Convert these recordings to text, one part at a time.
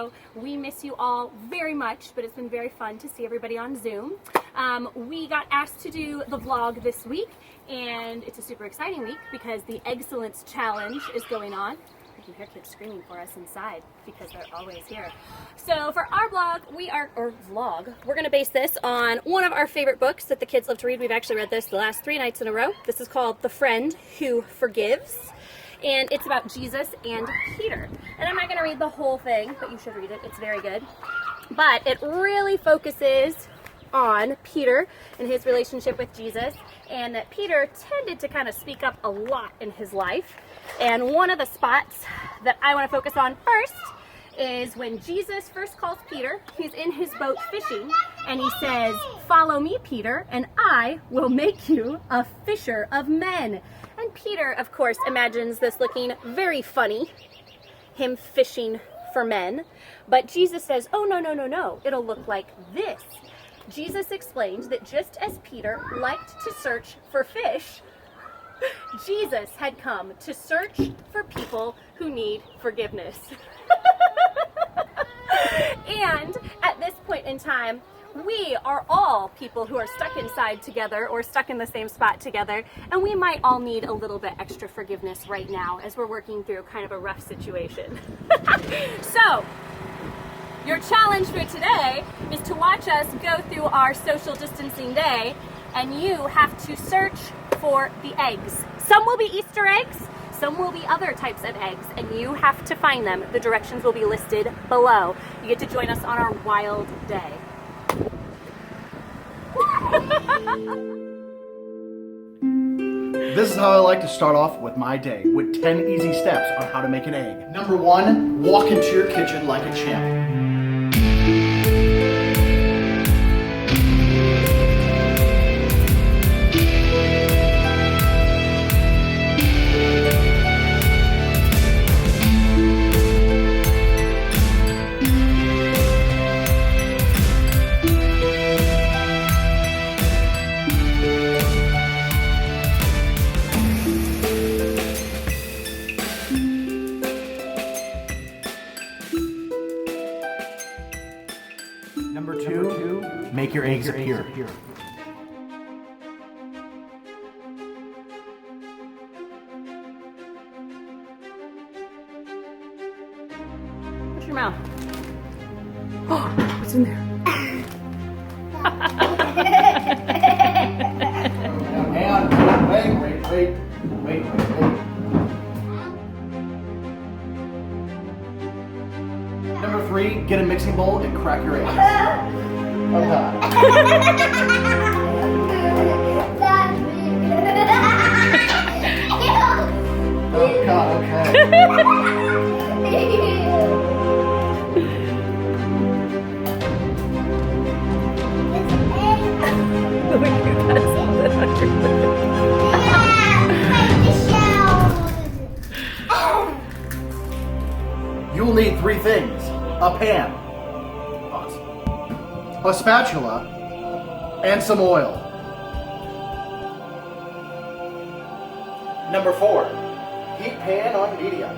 Sanazaro. We miss you all very much, but it's been very fun to see everybody on Zoom. We got asked to do the vlog this week, and it's a super exciting week because the EGGSCELENCE challenge is going on. You can hear kids screaming for us inside because they're always here. So for our vlog, we're going to base this on one of our favorite books that the kids love to read. We've actually read this the last 3 nights in a row. This is called The Friend Who Forgives, and it's about Jesus and Peter. And I'm not going to read the whole thing, but you should read it. It's very good. But it really focuses on Peter and his relationship with Jesus, and that Peter tended to kind of speak up a lot in his life. And one of the spots that I want to focus on first is when Jesus first calls Peter. He's in his boat fishing, and he says, "Follow me, Peter, and I will make you a fisher of men." And Peter, of course, imagines this looking very funny, him fishing for men. But Jesus says, "Oh, no, no, no, no. It'll look like this." Jesus explained that just as Peter liked to search for fish, Jesus had come to search for people who need forgiveness. And at this point in time, we are all people who are stuck inside together or stuck in the same spot together, and we might all need a little bit extra forgiveness right now as we're working through kind of a rough situation. So, your challenge for today is to watch us go through our social distancing day, and you have to search for the eggs. Some will be Easter eggs, some will be other types of eggs, and you have to find them. The directions will be listed below. You get to join us on our wild day. This is how I like to start off with my day, with 10 easy steps on how to make an egg. Number 1, walk into your kitchen like a champ. Number 2, make your eggs appear. What's your mouth? Oh, what's in there? Wait. Number 3, get a mixing bowl and crack your eggs. Oh God. Oh God, okay. You'll need 3 things: a pan, a spatula, and some oil. Number 4, heat pan on medium.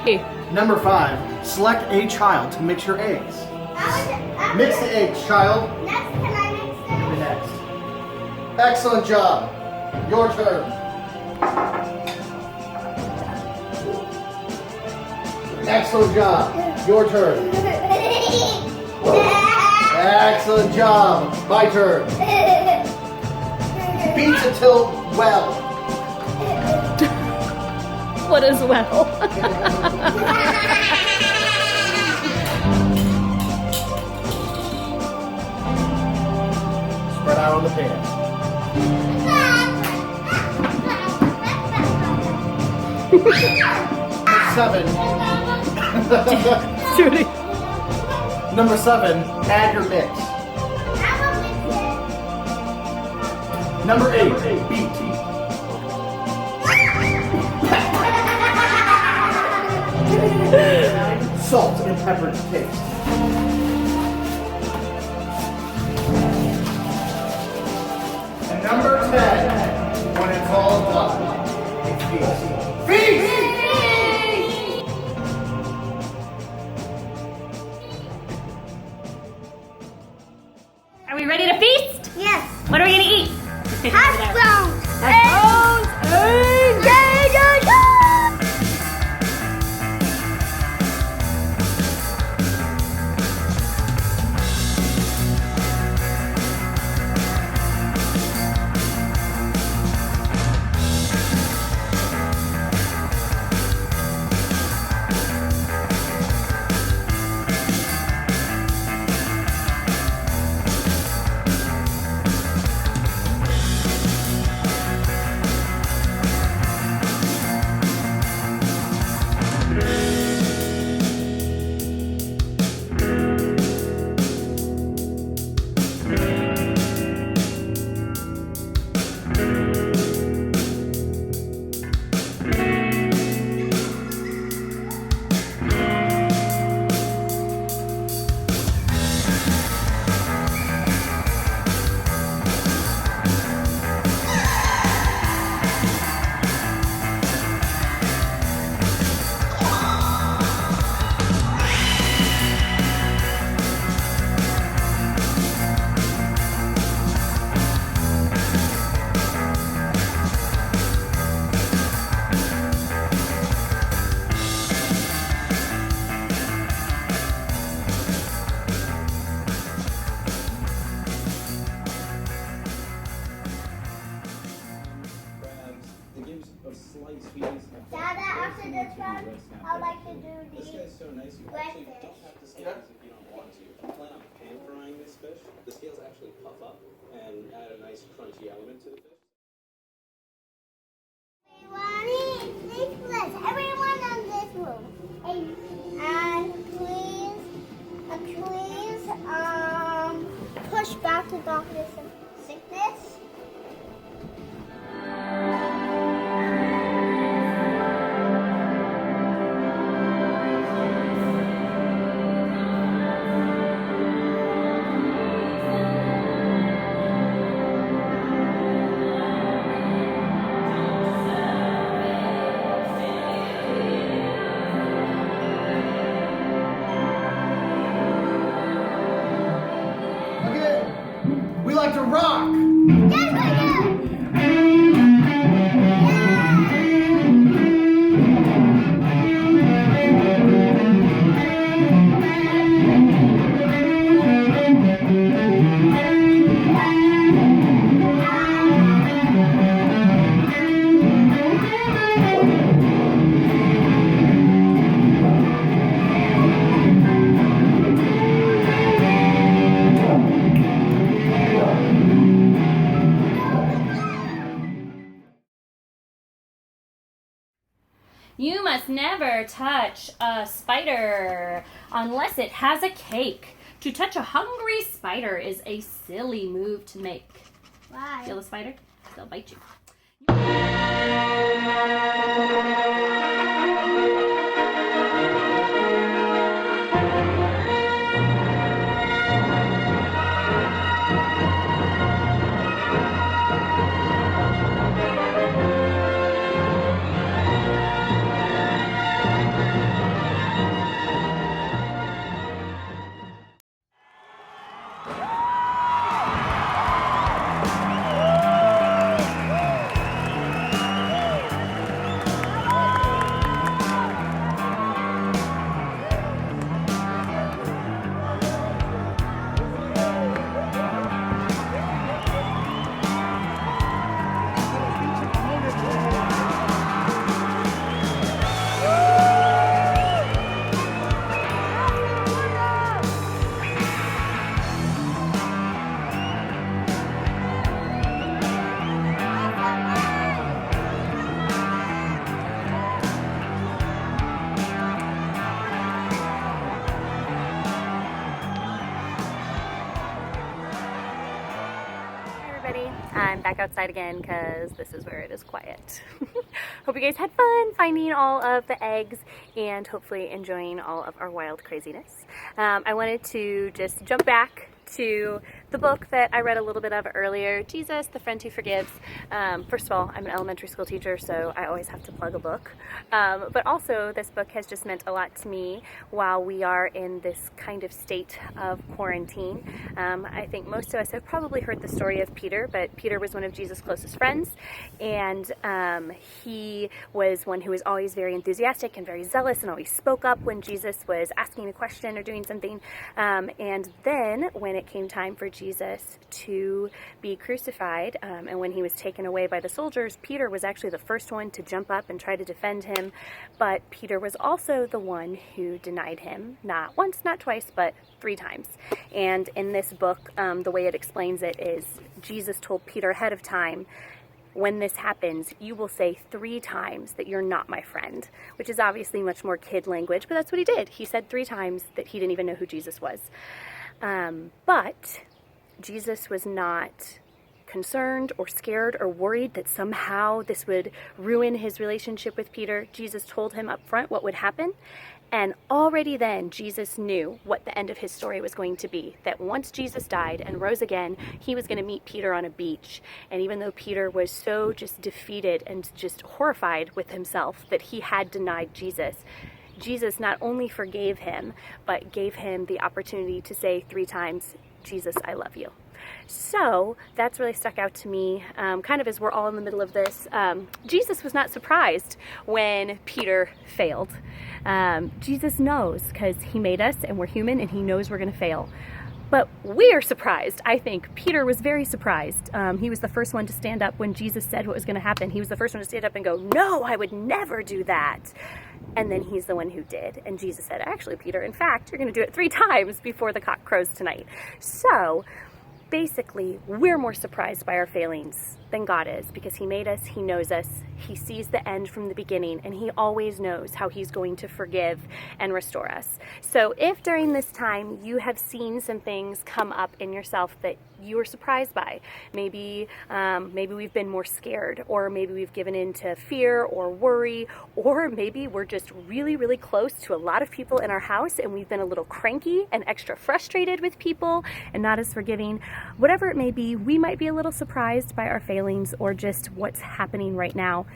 Hey. Number 5, select a child to mix your eggs. Mix the eggs, child. Next, can I mix them? The next. Excellent job. Your turn. Excellent job. Your turn. Excellent job. My turn. Beat until well. What is well? Spread out on the pan. Number 7, add your mix. Number 8, beat. Salt and pepper to taste. And number 10, when it's all done, EGGSC. Feast! Are we ready to feast? Yes. What are we gonna eat? Hash browns. Hash browns. Dada, after this one, I'd like to do the This guy's so nice, you actually don't have to scale this if you don't want to. I plan on pan frying this fish. The scales actually puff up and add a nice crunchy element to the fish. Everyone in this room. And please, push back the darkness and sickness. We like to rock. Yes, we do. You must never touch a spider unless it has a cake. To touch a hungry spider is a silly move to make. Why? Feel the spider? They'll bite you. I'm back outside again because this is where it is quiet. Hope you guys had fun finding all of the eggs and hopefully enjoying all of our wild craziness. I wanted to just jump back to the the book that I read a little bit of earlier, Jesus, the Friend Who Forgives. First of all, I'm an elementary school teacher, so I always have to plug a book. But also, this book has just meant a lot to me while we are in this kind of state of quarantine. I think most of us have probably heard the story of Peter, but Peter was one of Jesus' closest friends, and he was one who was always very enthusiastic and very zealous and always spoke up when Jesus was asking a question or doing something. And then when it came time for Jesus to be crucified, and when he was taken away by the soldiers, Peter was actually the first one to jump up and try to defend him. But Peter was also the one who denied him, not once, not twice, but 3 times. And in this book, the way it explains it is Jesus told Peter ahead of time, when this happens, you will say 3 times that you're not my friend, which is obviously much more kid language, but that's what he did. He said 3 times that he didn't even know who Jesus was. But Jesus was not concerned or scared or worried that somehow this would ruin his relationship with Peter. Jesus told him up front what would happen. And already then, Jesus knew what the end of his story was going to be, that once Jesus died and rose again, he was going to meet Peter on a beach. And even though Peter was so just defeated and just horrified with himself that he had denied Jesus, Jesus not only forgave him, but gave him the opportunity to say 3 times, Jesus, I love you. So that's really stuck out to me, kind of as we're all in the middle of this. Jesus was not surprised when Peter failed. Jesus knows, because he made us and we're human, and he knows we're going to fail. But we're surprised. I think Peter was very surprised. He was the first one to stand up when Jesus said what was going to happen. He was the first one to stand up and go, no, I would never do that. And then he's the one who did. And Jesus said, actually, Peter, in fact, you're going to do it 3 times before the cock crows tonight. So basically, we're more surprised by our failings than God is, because he made us, he knows us, he sees the end from the beginning, and he always knows how he's going to forgive and restore us. So if during this time you have seen some things come up in yourself that you were surprised by, maybe we've been more scared, or maybe we've given in to fear or worry, or maybe we're just really, really close to a lot of people in our house and we've been a little cranky and extra frustrated with people and not as forgiving. Whatever it may be, we might be a little surprised by our failings or just what's happening right now,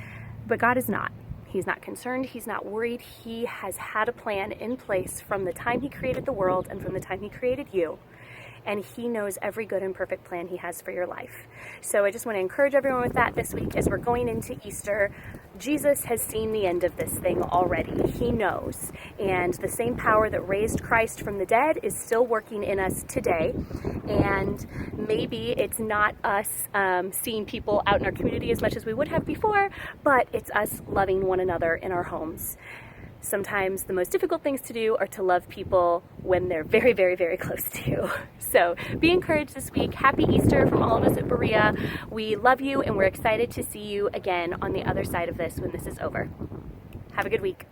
but God is not. He's not concerned. He's not worried. He has had a plan in place from the time he created the world and from the time he created you. And he knows every good and perfect plan he has for your life. So I just want to encourage everyone with that this week as we're going into Easter. Jesus has seen the end of this thing already. He knows. And the same power that raised Christ from the dead is still working in us today. And maybe it's not us seeing people out in our community as much as we would have before, but it's us loving one another in our homes. Sometimes the most difficult things to do are to love people when they're very, very, very close to you. So be encouraged this week. Happy Easter from all of us at Berea. We love you, and we're excited to see you again on the other side of this when this is over. Have a good week.